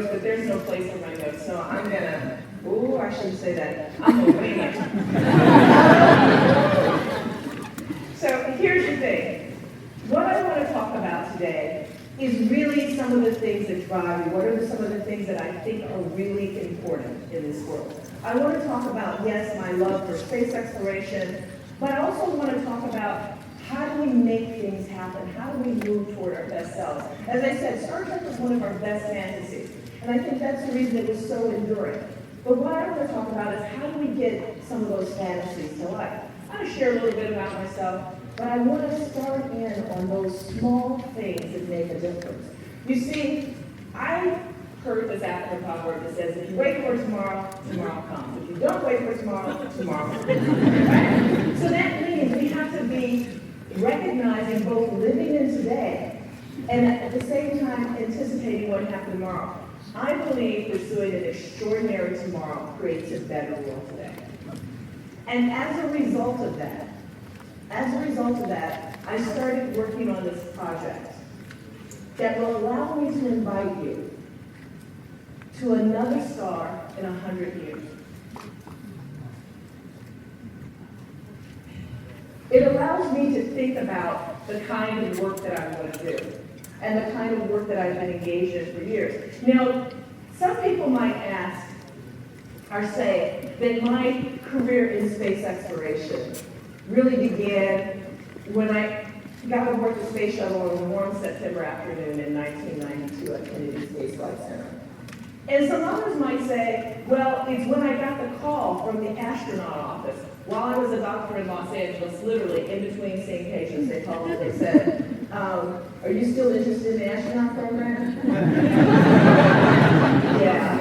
notes, but there's no place for my notes, so I'm gonna, ooh, I shouldn't say that. I'm gonna wing it. So here's the thing. What I want to talk about today is really some of the things that drive me. What are some of the things that I think are really important in this world? I want to talk about, yes, my love for space exploration, but I also want to talk about how do we make things happen? How do we move toward our best selves? As I said, Star Trek was one of our best fantasies, and I think that's the reason it was so enduring. But what I want to talk about is how do we get some of those fantasies to life? I'm going to share a little bit about myself, but I want to start in on those small things that make a difference. You see, I heard this African proverb that says, if you wait for tomorrow, tomorrow comes. If you don't wait for tomorrow, tomorrow comes. Right? So that means we have to be recognizing both living in today and at the same time anticipating what happens tomorrow. I believe pursuing an extraordinary tomorrow creates a better world today. And as a result of that, I started working on this project that will allow me to invite you to another star in 100 years. It allows me to think about the kind of work that I want to do and the kind of work that I've been engaged in for years. Now, some people might ask or say that my career in space exploration really began when I got aboard the space shuttle on a warm September afternoon in 1992 at Kennedy Space Flight Center. And some others might say, well, it's when I got the call from the astronaut office. While I was a doctor in Los Angeles, literally in between seeing patients, they called me, they said, are you still interested in the astronaut program? Yeah.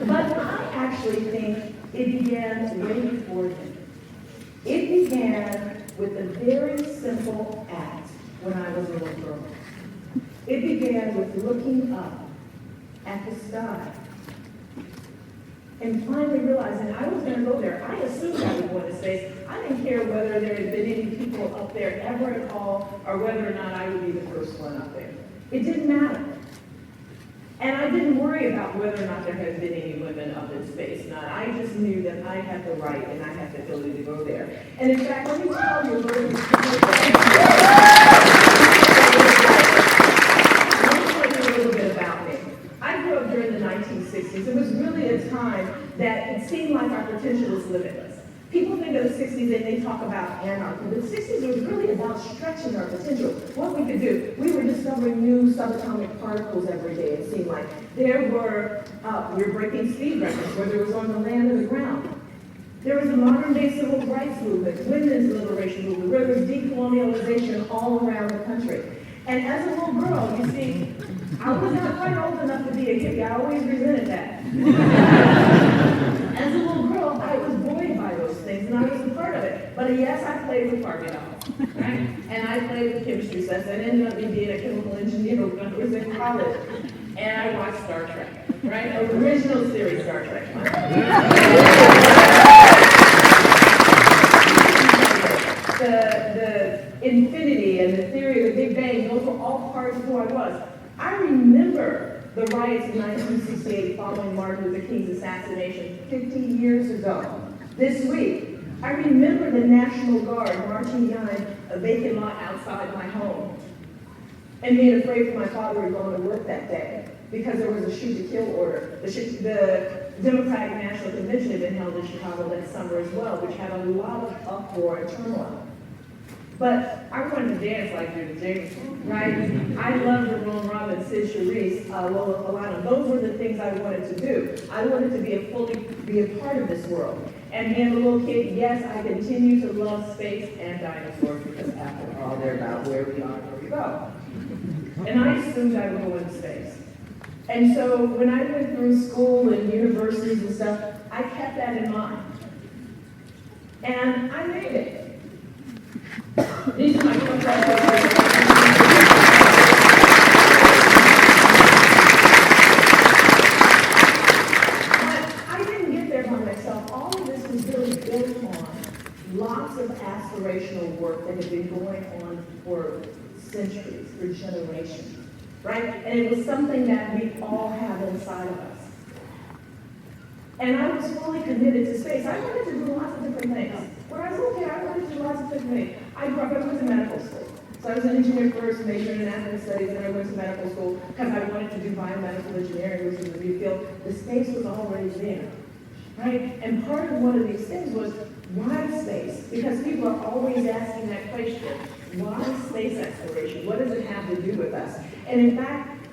But I actually think it began way before then. It began with a very simple act when I was a little girl. It began with looking up at the sky and finally realizing I was going to go there. I assumed I would go into space. I didn't care whether there had been any people up there ever at all or whether or not I would be the first one up there. It didn't matter. And I didn't worry about whether or not there had been any women up in space. I just knew that I had the right and I had the ability to go there. And in fact, let me tell you a little bit about me. I grew up during the 1960s. It was really a time that it seemed like our potential was limitless. People think of the 60s and they talk about anarchy, but the 60s was really about stretching our potential, what we could do. We were discovering new subatomic particles every day, it seemed like. We were breaking speed records, whether it was on the land or the ground. There was the modern day civil rights movement, women's liberation movement, where there was decolonialization all around the country. And as a little girl, you see, I was not quite old enough to be a hippie. I always resented that. As a little girl, I was buoyed by those things, and I was a part of it. But yes, I played with Barbie dolls, right? And I played with chemistry sets. I ended up being a chemical engineer when I was in college. And I watched Star Trek, right? Original series Star Trek. The infinity and the theory of the Big Bang, those were all parts of who I was. I remember the riots in 1968 following Martin Luther King's assassination 50 years ago. This week, I remember the National Guard marching behind a vacant lot outside my home and being afraid for my father who was going to work that day because there was a shoot-to-kill order. The Democratic National Convention had been held in Chicago that summer as well, which had a lot of uproar and turmoil. But I wanted to dance like you're the Jemison, right? I loved Ramon Robbins, Sid Charisse, Lola Falana. Those were the things I wanted to do. I wanted to be a part of this world. And being a little kid, yes, I continue to love space and dinosaurs because after all, they're about where we are and where we go. And I assumed I would go into space. And so when I went through school and universities and stuff, I kept that in mind. And I made it. These are my professors. But I didn't get there by myself. All of this was really built on lots of aspirational work that had been going on for centuries, for generations. right? And it was something that we all have inside of us. And I was fully committed to space. I wanted to do lots of different things. When I was a little kid, I wanted to do lots of different things. I grew up, I went to medical school. So I was an engineer first, majored in academic studies, and I went to medical school because I wanted to do biomedical engineering, which is a new field. The space was already there, right? And part of one of these things was, why space? Because people are always asking that question, why space exploration? What does it have to do with us? And in fact,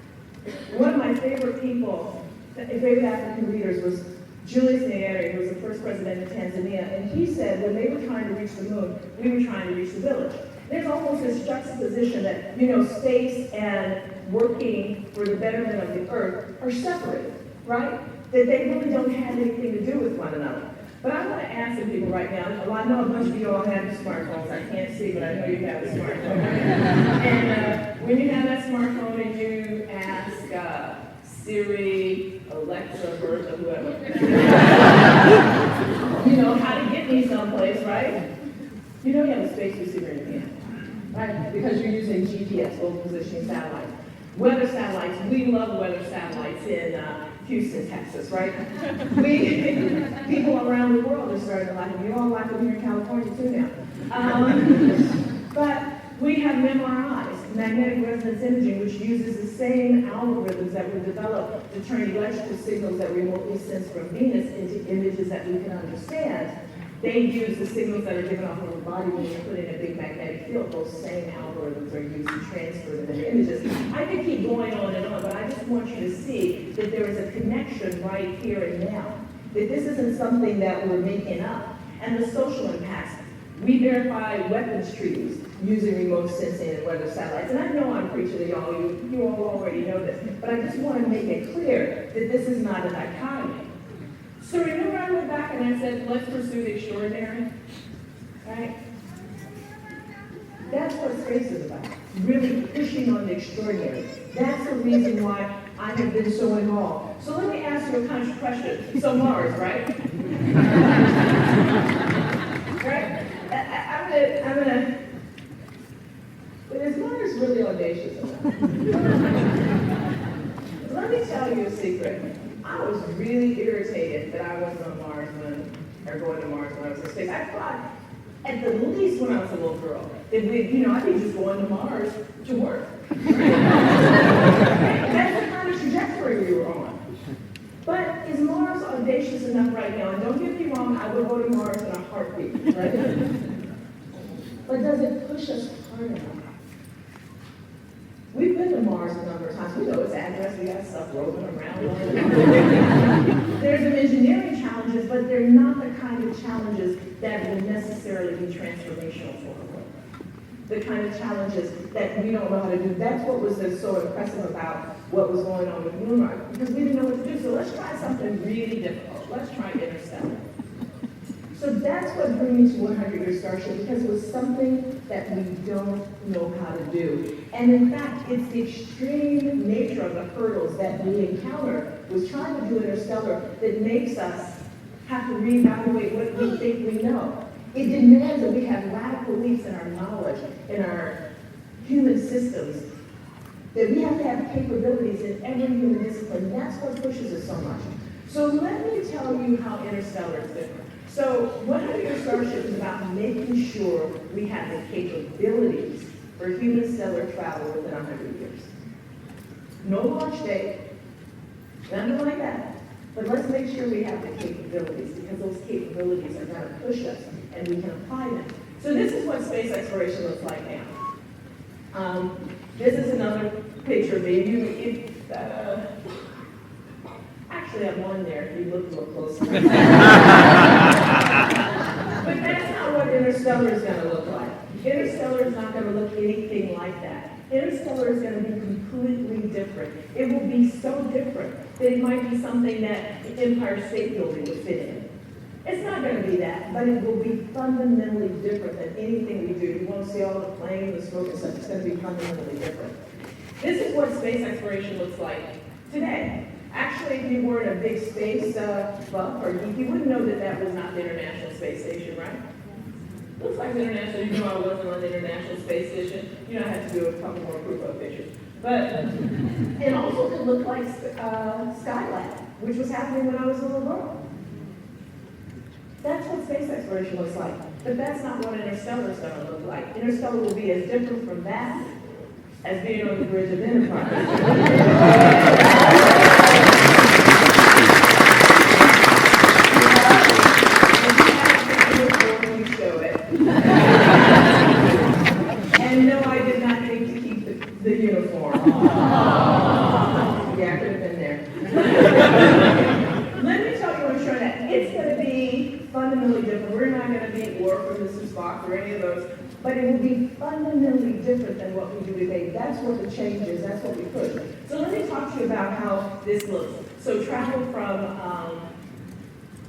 one of my favorite people, favorite African leaders was Julius Nyerere, who was the first president of Tanzania, and he said when they were trying to reach the moon, we were trying to reach the village. There's almost this juxtaposition that, space and working for the betterment of the earth are separated, right? That they really don't have anything to do with one another. But I want to ask some people right now, I know a bunch of you all have smartphones, I can't see, but I know you have a smartphone. And when you have that smartphone and you ask Siri, Alexa, Bertha, whoever, how to get me someplace, right? You have a space receiver in your hand, right? Because you're using GPS, global positioning satellites. Weather satellites, we love weather satellites in Houston, Texas, right? People around the world are starting to like them. You all like them here in California too now. But we have MRIs, magnetic resonance imaging, which uses the same algorithms that were developed to turn electrical signals that remotely sense from Venus into images that we can understand. They use the signals that are given off of the body when you put in a big magnetic field. Those same algorithms are used to transfer them into images. I could keep going on and on, but I just want you to see that there is a connection right here and now. That this isn't something that we're making up. And the social impacts. We verify weapons treaties using remote sensing and weather satellites. And I know I'm preaching to y'all, you all already know this, but I just want to make it clear that this is not a dichotomy. So remember I went back and I said, let's pursue the extraordinary, right? That's what space is about, really pushing on the extraordinary. That's the reason why I have been so involved. So let me ask you a kind of question. So Mars, right? Right? I'm gonna, but is Mars really audacious enough? Let me tell you a secret. I was really irritated that I wasn't on Mars or going to Mars when I was in space. I thought, at the least when I was a little girl, that I'd be just going to Mars to work. That's the kind of trajectory we were on. But is Mars audacious enough right now? And don't get me wrong, I would go to Mars in a heartbeat, right? But does it push us hard enough? We've been to Mars a number of times. We know its address. We got stuff rolling around. There's some engineering challenges, but they're not the kind of challenges that will necessarily be transformational for the world. The kind of challenges that we don't know how to do. That's what was so impressive about what was going on with Moonlight, because we didn't know what to do. So let's try something really difficult. Let's try interstellar. So that's what drew me to 100 Year Starship, because it was something that we don't know how to do. And in fact, it's the extreme nature of the hurdles that we encounter with trying to do interstellar that makes us have to reevaluate what we think we know. It demands that we have radical leaps in our knowledge, in our human systems, that we have to have capabilities in every human discipline. That's what pushes us so much. So let me tell you how interstellar is different. So 100 Year Starship is about making sure we have the capabilities for human stellar travel within 100 years. No launch date, nothing like that. But let's make sure we have the capabilities, because those capabilities are going to push us and we can apply them. So this is what space exploration looks like now. This is another picture of me. Actually, I'm on there if you look a little closer. But that's not what interstellar is going to look like. Interstellar is not going to look anything like that. Interstellar is going to be completely different. It will be so different that it might be something that the Empire State Building would fit in. It's not going to be that, but it will be fundamentally different than anything we do. You won't see all the flames, the smoke and stuff. It's going to be fundamentally different. This is what space exploration looks like today. Actually, if you weren't a big space buff or geek, you wouldn't know that that was not the International Space Station, right? Looks like the International, I wasn't on the International Space Station. I had to do a couple more proof of pictures. But it also could look like Skylab, which was happening when I was a little girl. That's what space exploration looks like. But that's not what interstellar is going to look like. Interstellar will be as different from that as being on the bridge of Enterprise. And no, I did not think to keep the uniform. Yeah, I could have been there. Let me tell you what I'm showing that. It's going to be fundamentally different. We're not going to be Worf or Mrs. Spock or any of those, but it will be fundamentally different than what we do today. That's what the change is. That's what we push. So let me talk to you about how this looks. So travel from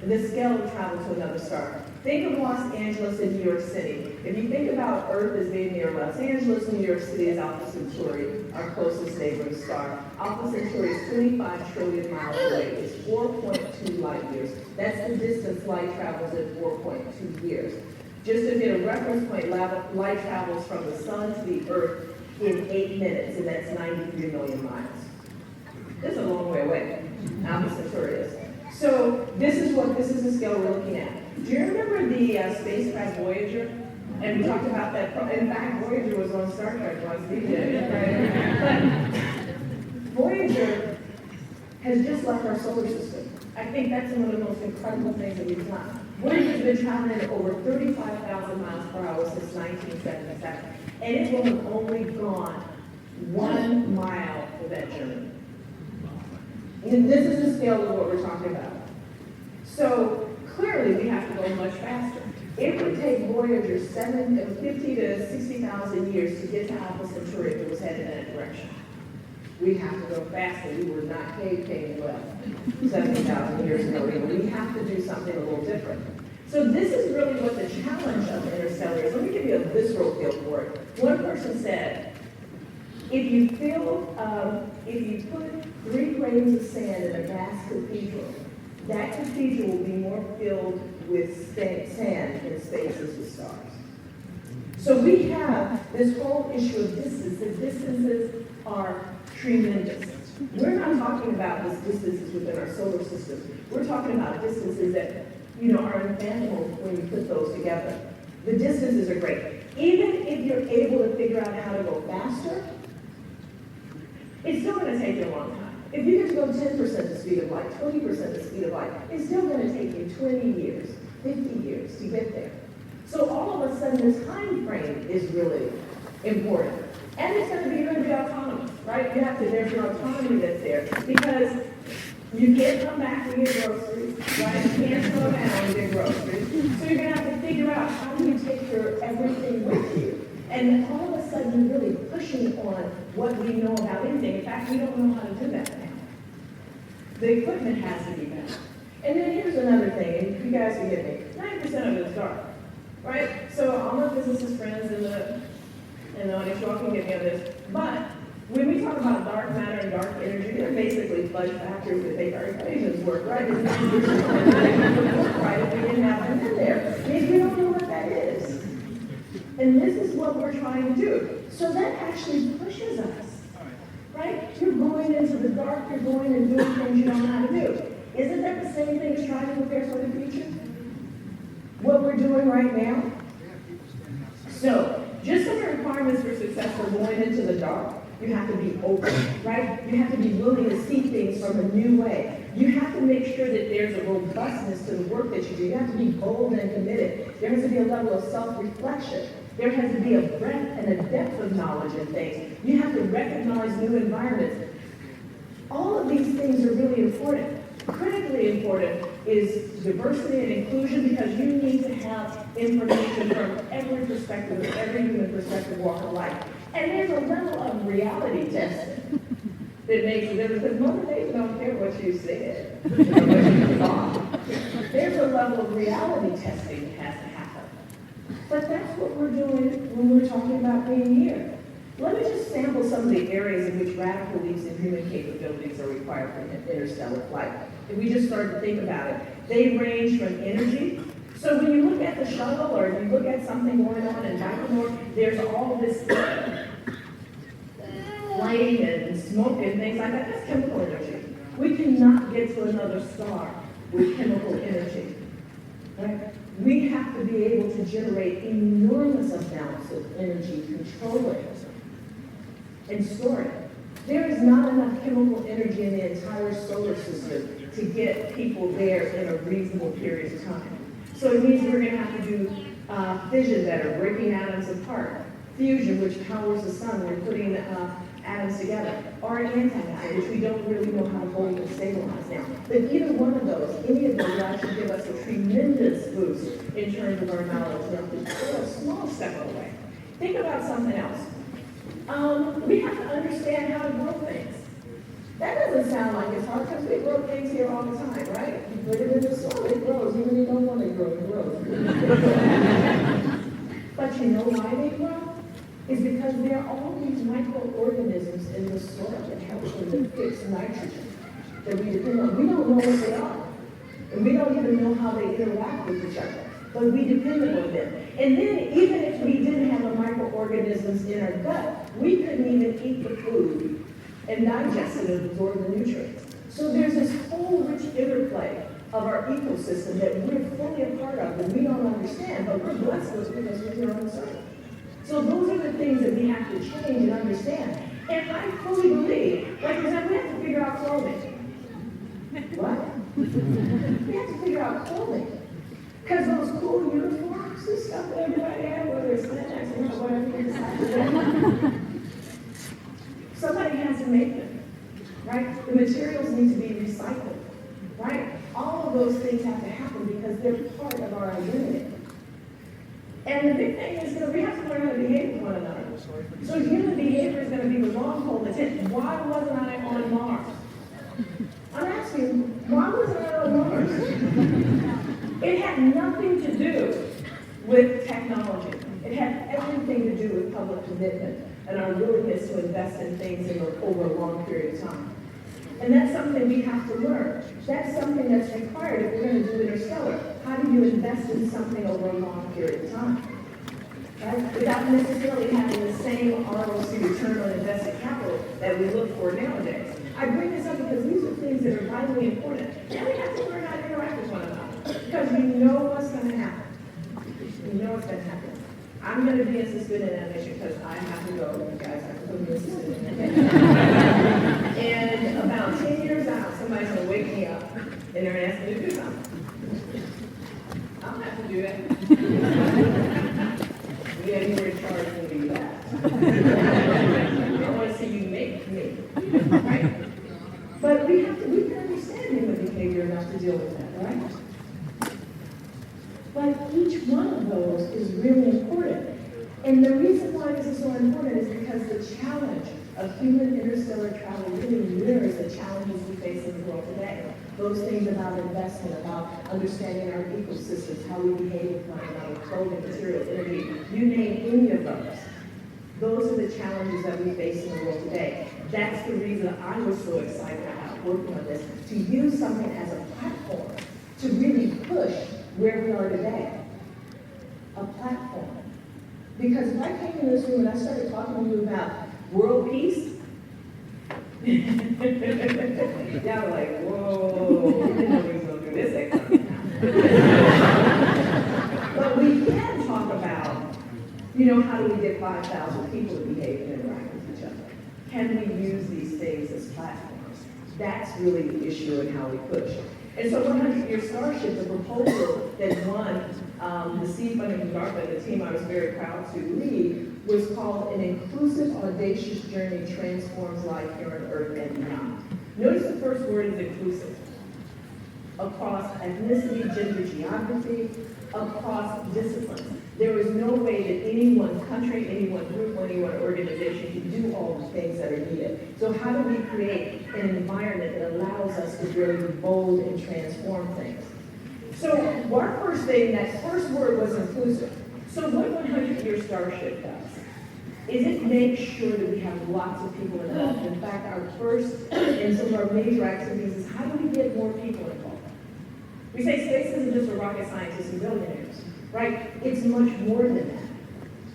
the scale of travel to another star. Think of Los Angeles and New York City. If you think about Earth as being near Los Angeles, New York City is Alpha Centauri, our closest neighboring star. Alpha Centauri is 25 trillion miles away. It's 4.2 light years. That's the distance light travels in 4.2 years. Just to get a reference point, light travels from the sun to the Earth in 8 minutes, and that's 93 million miles. This is a long way away. Alpha Centauri is. So this is the scale we're looking at. Do you remember the spacecraft Voyager? And we talked about that. In fact, Voyager was on Star Trek once. But Voyager has just left our solar system. I think that's one of the most incredible things that we've done. Voyager's been traveling at over 35,000 miles per hour since 1977. And it will have only gone 1 mile for that journey. And this is the scale of what we're talking about. So clearly we have to go much faster. It would take Voyager 50 to 60,000 years to get to Alpha Centauri if it was headed in that direction. We have to go faster. We were not cave well 70,000 years ago. We have to do something a little different. So this is really what the challenge of Interstellar is. Let me give you a visceral feel for it. One person said, if you put 3 grains of sand in a vast cathedral, that cathedral will be more filled with sand in spaces with stars. So we have this whole issue of distance. The distances are tremendous. We're not talking about these distances within our solar system. We're talking about distances that are unfathomable when you put those together. The distances are great. Even if you're able to figure out how to go faster, it's still going to take you a long time. If you get to go 10% the speed of light, 20% the speed of light, it's still going to take you 20 years, 50 years to get there. So all of a sudden, the time frame is really important. And it's going to be autonomous, right? There's your autonomy that's there. Because you can't come back to get groceries, right? You can't slow down and get groceries. So you're going to have to figure out how do you take your everything with you. And all of a sudden, you're really pushing on what we know about anything. In fact, we don't know how to do that now. The equipment has to be better. And then here's another thing, and you guys can get me. 90% of it is dark, right? So all my physicist friends in the audience, you all can get me on this. But when we talk about dark matter and dark energy, they're basically fudge factors that make our equations work, right? Right if we didn't have them in there. Maybe we don't know what that is. And this is what we're trying to do. So that actually pushes us, right? You're going into the dark, you're going and doing things you don't know how to do. Isn't that the same thing as trying to prepare for the future? What we're doing right now? So, just some requirements for success for going into the dark. You have to be open, right? You have to be willing to see things from a new way. You have to make sure that there's a robustness to the work that you do. You have to be bold and committed. There has to be a level of self-reflection. There has to be a breadth and a depth of knowledge in things. You have to recognize new environments. All of these things are really important. Critically important is diversity and inclusion, because you need to have information from every perspective, every human perspective, walk of life. And there's a level of reality testing that makes a difference, because Mother Nature don't care what you said, or what you thought. There's a level of reality testing that has to happen. But that's what we're doing when we're talking about being here. Let me just sample some of the areas in which radical leaps in human capabilities are required for interstellar flight. If we just start to think about it, they range from energy. So when you look at the shuttle, or if you look at something going on in Baikonur, there's all this lighting smoke and things like that, that's chemical energy. We cannot get to another star with chemical energy. Right? We have to be able to generate enormous amounts of energy, control it, and store it. There is not enough chemical energy in the entire solar system to get people there in a reasonable period of time. So it means we're going to have to do fission better, breaking atoms apart, fusion, which powers the sun, we're putting atoms together, or an antimatter, which we don't really know how to hold and stabilize now. But either one of those, any of those will actually give us a tremendous boost in terms of our knowledge. Now, just a small step away. Think about something else. We have to understand how to grow things. That doesn't sound like it's hard because we grow things here all the time, right? You put it in the soil, it grows. Even if you don't want it to grow, it grows. But you know why they grow? Is because there are all these microorganisms in the soil that help them to fix nitrogen that we depend on. We don't know what they are. And we don't even know how they interact with each other. But we depend on them. And then even if we didn't have the microorganisms in our gut, we couldn't even eat the food and digest it and absorb the nutrients. So there's this whole rich interplay of our ecosystem that we're fully a part of that we don't understand, but we're blessed with because we're here on this earth. So those are the things that we have to change and understand. And I fully believe, like for example, we have to figure out clothing. What? We have to figure out clothing. Because those cool uniforms and stuff that everybody has, whether it's Linux or whatever you decide to do, somebody has to make them, right? The materials need to be recycled, right? All of those things have to happen because they're part of our identity. And the big thing is that we have to learn how to behave with one another. So human behavior is going to be the long pole in the tent. Why wasn't I on Mars? I'm asking, why wasn't I on Mars? It had nothing to do with technology. It had everything to do with public commitment and our willingness to invest in things over a long period of time. And that's something we have to learn. That's something that's required if we're going to do interstellar. How do you invest in something over a long period of time? Right? Without necessarily having the same ROC, return on invested capital, that we look for nowadays. I bring this up because these are things that are vitally important. And we have to learn how to interact with one another. Because you know what's going to happen. You know what's going to happen. I'm going to be a suspended animation because I have to go. You guys have to put me in suspended animation. And about 10 years out, somebody's going to wake me up and they're going to ask me to do something. I don't have to do that. Yeah, you were in charge when you do that. I want to see you make me. Right? But we can understand human behavior enough to deal with that, right? But each one of those is really important. And the reason why this is so important is because the challenge of human interstellar travel really mirrors the challenges we face in the world today. Those things about investment, about understanding our ecosystems, how we behave with one another, clothing, materials, energy, you name any of those. Those are the challenges that we face in the world today. That's the reason I was so excited about working on this, to use something as a platform to really push where we are today. A platform. Because if I came in this room and I started talking to you about world peace, y'all were like, whoa, I didn't know we was going to do this next time. But we can talk about, how do we get 5,000 people to behave and interact with each other? Can we use these things as platforms? That's really the issue and how we push. And so 100 Year Starship, the proposal that won the seed funding from DARPA, the team I was very proud to lead, was called An Inclusive, Audacious Journey Transforms Life Here on Earth and Beyond. Notice the first word is inclusive. Across ethnicity, gender, geography, across disciplines. There is no way that any one country, any one group, any one organization can do all the things that are needed. So how do we create an environment that allows us to really be bold and transform things? So our first thing, that first word was inclusive. So what 100 Year Starship does is it makes sure that we have lots of people involved. In fact, our first and some of our major activities is how do we get more people involved? We say space isn't just for rocket scientists and billionaires, right? It's much more than that.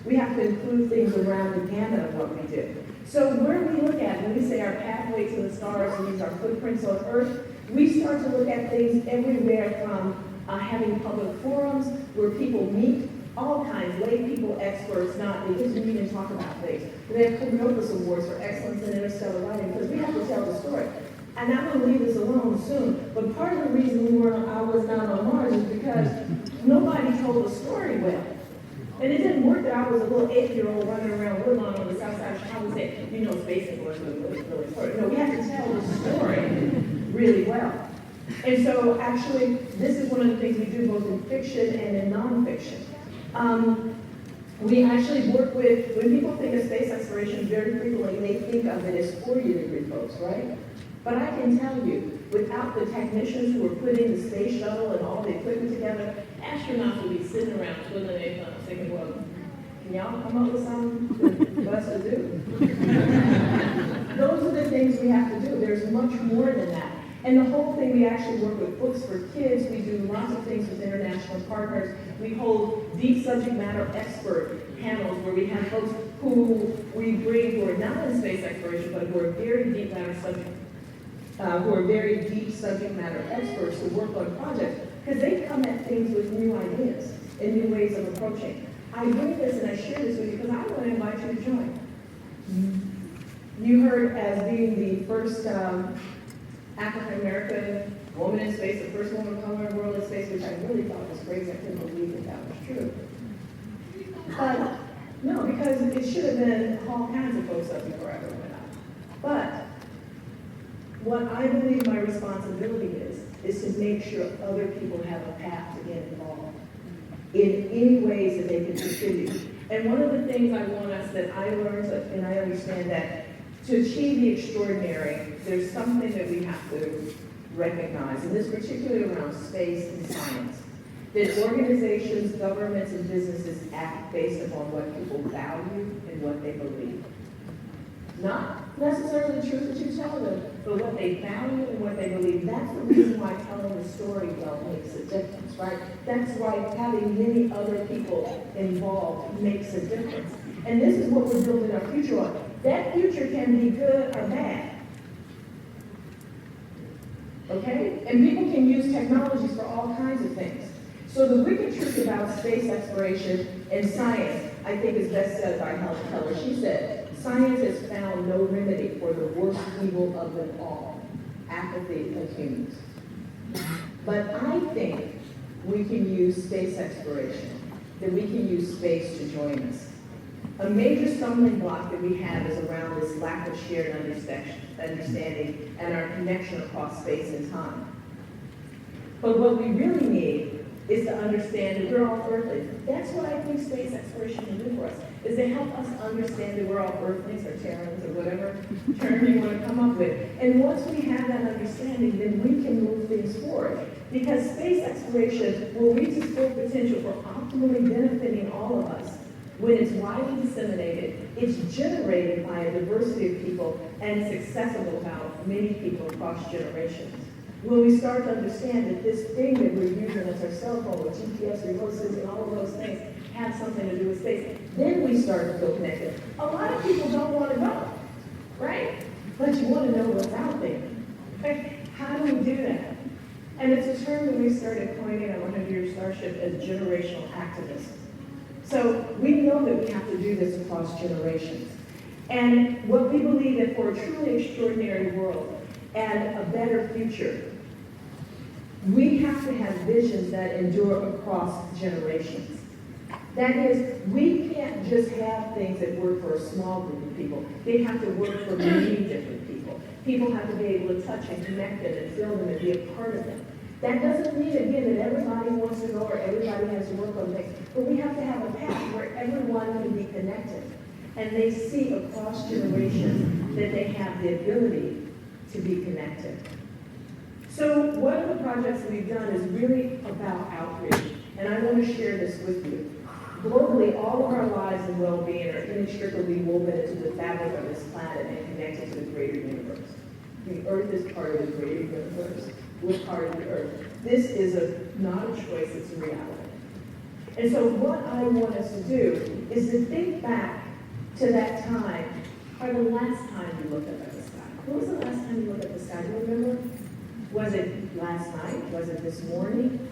We have to include things around the gamut of what we do. So where we look at, when we say our pathway to the stars and these are footprints on Earth, we start to look at things everywhere from having public forums where people meet, all kinds, lay people, experts, not, they just meet and talk about things. We have Copernicus Awards for excellence in interstellar writing because we have to tell the story. And I'm going to leave this alone soon, but part of the reason I was not on Mars is because nobody told the story well. And it didn't work that I was a little 8-year-old running around Woodlawn on the south side of Chicago saying, you know, space was really important. No, we have to tell the story really well. And so actually, this is one of the things we do both in fiction and in nonfiction. We actually work with, when people think of space exploration, very frequently they think of it as 4-year degree folks, right? But I can tell you, without the technicians who are putting the space shuttle and all the equipment together, astronauts will be sitting around twiddling their thumbs thinking, well, can y'all come up with something for us to do? Those are the things we have to do. There's much more than that. And the whole thing, we actually work with books for kids. We do lots of things with international partners. We hold deep subject matter expert panels where we have folks who we bring who are not in space exploration, but who are very deep subject matter experts who work on projects, because they come at things with new ideas and new ways of approaching. I bring this and I share this with you because I want to invite you to join. You heard as being the first African-American woman in space, the first woman of color in the world in space, which I really thought was crazy. I couldn't believe that was true. But no, because it should have been all kinds of folks up before I ever went up. But what I believe my responsibility is to make sure other people have a path to get involved in any ways that they can contribute. And one of the things I want us that I learned, and I understand that to achieve the extraordinary, there's something that we have to recognize, and this particularly around space and science, that organizations, governments, and businesses act based upon what people value and what they believe. Not necessarily the truth that you tell them, but what they value and what they believe. That's the reason why telling the story well makes a difference, right? That's why having many other people involved makes a difference. And this is what we're building our future on. That future can be good or bad. Okay? And people can use technologies for all kinds of things. So the wicked truth about space exploration and science, I think, is best said by Helen Keller. She said, science has found no remedy for the worst evil of them all, apathy of humans. But I think we can use space exploration, that we can use space to join us. A major stumbling block that we have is around this lack of shared understanding and our connection across space and time. But what we really need is to understand that we're all earthlings. That's what I think space exploration can do for us, is to help us understand that we're all earthlings or terrans or whatever term you want to come up with. And once we have that understanding, then we can move things forward. Because space exploration will reach its full potential for optimally benefiting all of us. When it's widely disseminated, it's generated by a diversity of people, and it's accessible to many people across generations. When we start to understand that this thing that we're using as our cell phone with GPS, remote sensing, all of those things have something to do with space, then we start to feel connected. A lot of people don't want to go, right? But you want to know what's out there. How do we do that? And it's a term that we started coining on Year Starship as generational activism. So we know that we have to do this across generations. And what we believe that for a truly extraordinary world and a better future, we have to have visions that endure across generations. That is, we can't just have things that work for a small group of people. They have to work for many different people. People have to be able to touch and connect them and feel them and be a part of them. That doesn't mean, again, that everybody wants to go or everybody has to work on things, but we have to have a path where everyone can be connected and they see across generations that they have the ability to be connected. So one of the projects that we've done is really about outreach, and I want to share this with you. Globally, all of our lives and well-being are inextricably woven into the fabric of this planet and connected to the greater universe. The Earth is part of the greater universe. We're part of the Earth. This is not a choice, it's a reality. And so what I want us to do is to think back to that time are the last time you looked up at the sky? When was the last time you looked at the sky? Do you remember? Was it last night? Was it this morning?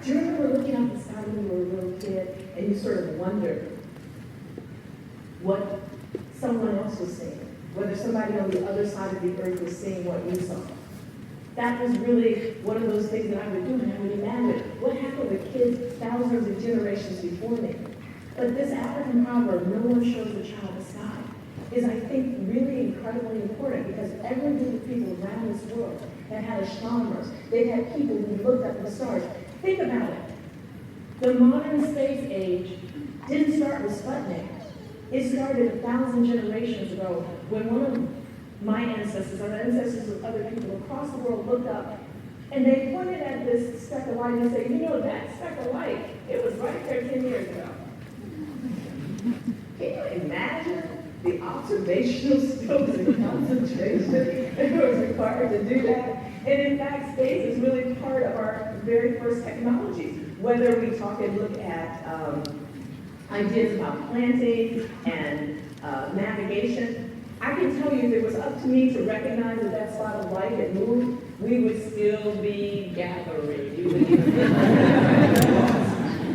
Do you remember looking up at the sky when you were a little kid and you sort of wondered what someone else was seeing? Whether somebody on the other side of the earth was seeing what you saw? That was really one of those things that I would do, and I would imagine what happened with kids thousands of generations before me. But this African proverb, no one shows the child the sky, is, I think, really incredibly important because every group of people around this world have had astronomers. They've had people who looked up at the stars. Think about it. The modern space age didn't start with Sputnik. It started 1,000 generations ago when one of my ancestors, or the ancestors of other people across the world looked up and they pointed at this speck of light and said, you know, that speck of light, it was right there 10 years ago. Can you imagine the observational skills and concentration that was required to do that? And in fact, space is really part of our very first technologies. Whether we talk and look at ideas about planting and navigation, I can tell you if it was up to me to recognize that that spot of light had moved, we would still be gathering. You would even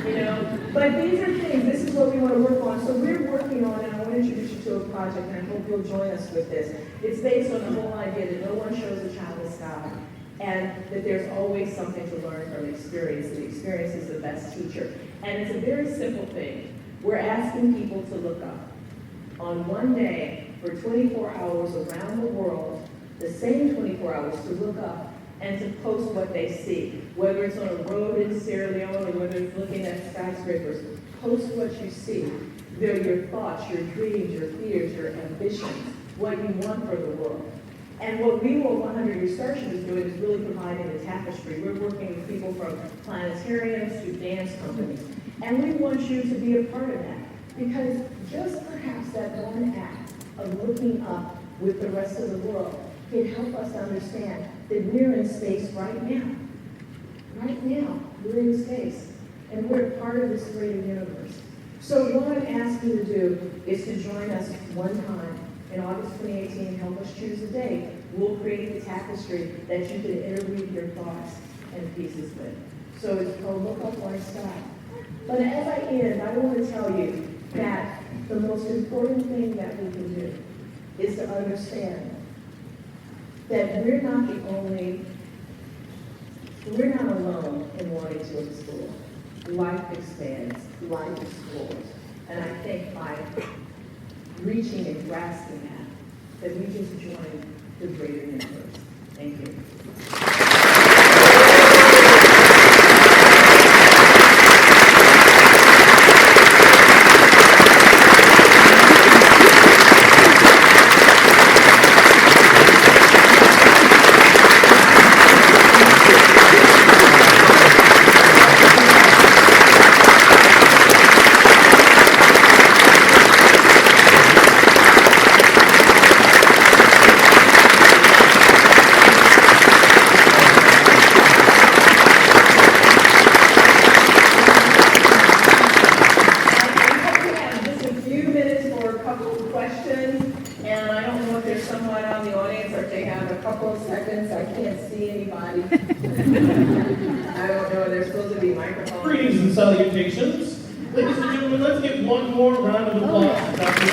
you know? But these are things, this is what we want to work on. So we're working on, and I want to introduce you to a project, and I hope you'll join us with this. It's based on the whole idea that no one shows a child the sky, and that there's always something to learn from experience. The experience is the best teacher. And it's a very simple thing. We're asking people to look up on one day for 24 hours around the world, the same 24 hours to look up and to post what they see. Whether it's on a road in Sierra Leone or whether it's looking at skyscrapers, post what you see. They're your thoughts, your dreams, your fears, your ambitions, what you want for the world. And what we will 100 Year Starship is doing is really providing the tapestry. We're working with people from planetariums to dance companies. And we want you to be a part of that. Because just perhaps that one act of looking up with the rest of the world can help us understand that we're in space right now. Right now, we're in space. And we're part of this greater universe. So what I'm asking you to do is to join us one time in August 2018, help us choose a date. We'll create the tapestry that you can interweave your thoughts and pieces with. So it's called Look Up Our Sky. But as I end, I want to tell you that the most important thing that we can do is to understand that we're not alone in wanting to explore. Life expands, life explores. And I think by reaching and grasping that we just join the greater universe. Thank you. Greetings and salutations. Ladies and gentlemen, let's give one more round of applause to Dr.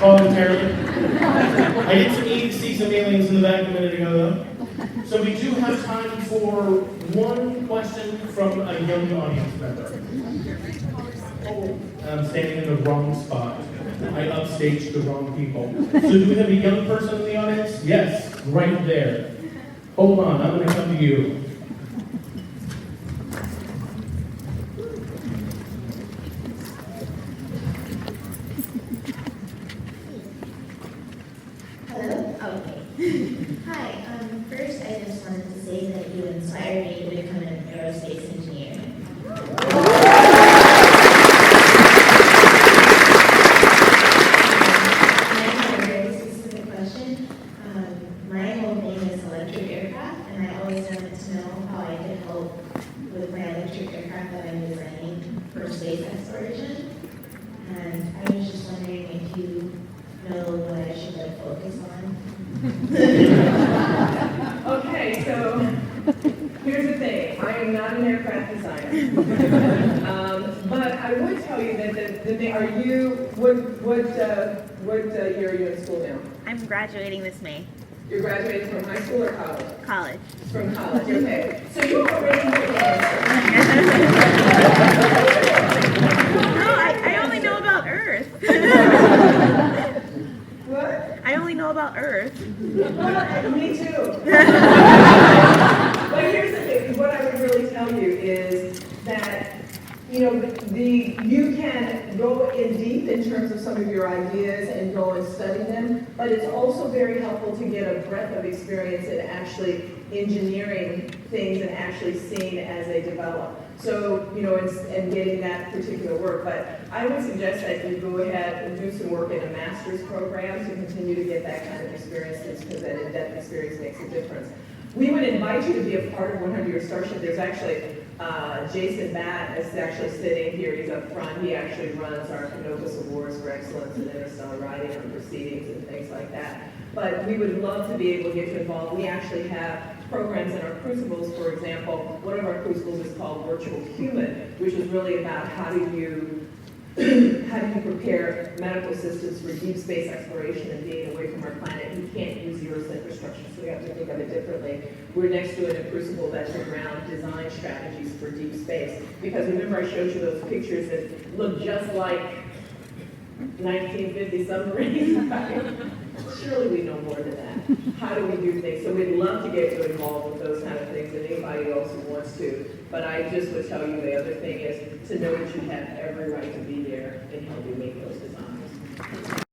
Voluntarily. I did see some aliens in the back a minute ago, though. So we do have time for one question from a young audience member. Oh, I'm standing in the wrong spot. I upstaged the wrong people. So do we have a young person in the audience? Yes, right there. Hold on, I'm going to come to you. Hello? Okay. Hi, first I just wanted to say that you inspired me to become an aerospace engineer. I have a very specific question. My whole thing is electric aircraft. you know what I should like focus on? Okay, so here's the thing. I am not an aircraft designer. But I would tell you that what year are you in school now? I'm graduating this May. You're graduating from high school or college? College. From college, okay. So you already know the answer. No, I only know about Earth. What? I only know about Earth. Well, me too. But here's the thing, what I would really tell you is that, you know, you can go in deep in terms of some of your ideas and go and study them, but it's also very helpful to get a breadth of experience in actually engineering things and actually seeing as they develop. So, you know, and getting that particular work. But I would suggest that you go ahead and do some work in a master's program to continue to get that kind of experience, because that in-depth experience makes a difference. We would invite you to be a part of 100 Year Starship. There's actually Jason Matt is actually sitting here. He's up front. He actually runs our Canopus Awards for Excellence in Interstellar Writing and proceedings and things like that. But we would love to be able to get you involved. We actually have programs in our crucibles. For example, one of our crucibles is called Virtual Human, which is really about how do you prepare medical systems for deep space exploration and being away from our planet. You can't use Earth's infrastructure, so we have to think of it differently. We're next to a crucible that's around design strategies for deep space. Because remember I showed you those pictures that look just like 1950 submarines, right? Surely we know more than that. How do we do things? So we'd love to get you involved with those kind of things, and anybody else who wants to. But I just would tell you the other thing is to know that you have every right to be there and help you make those designs.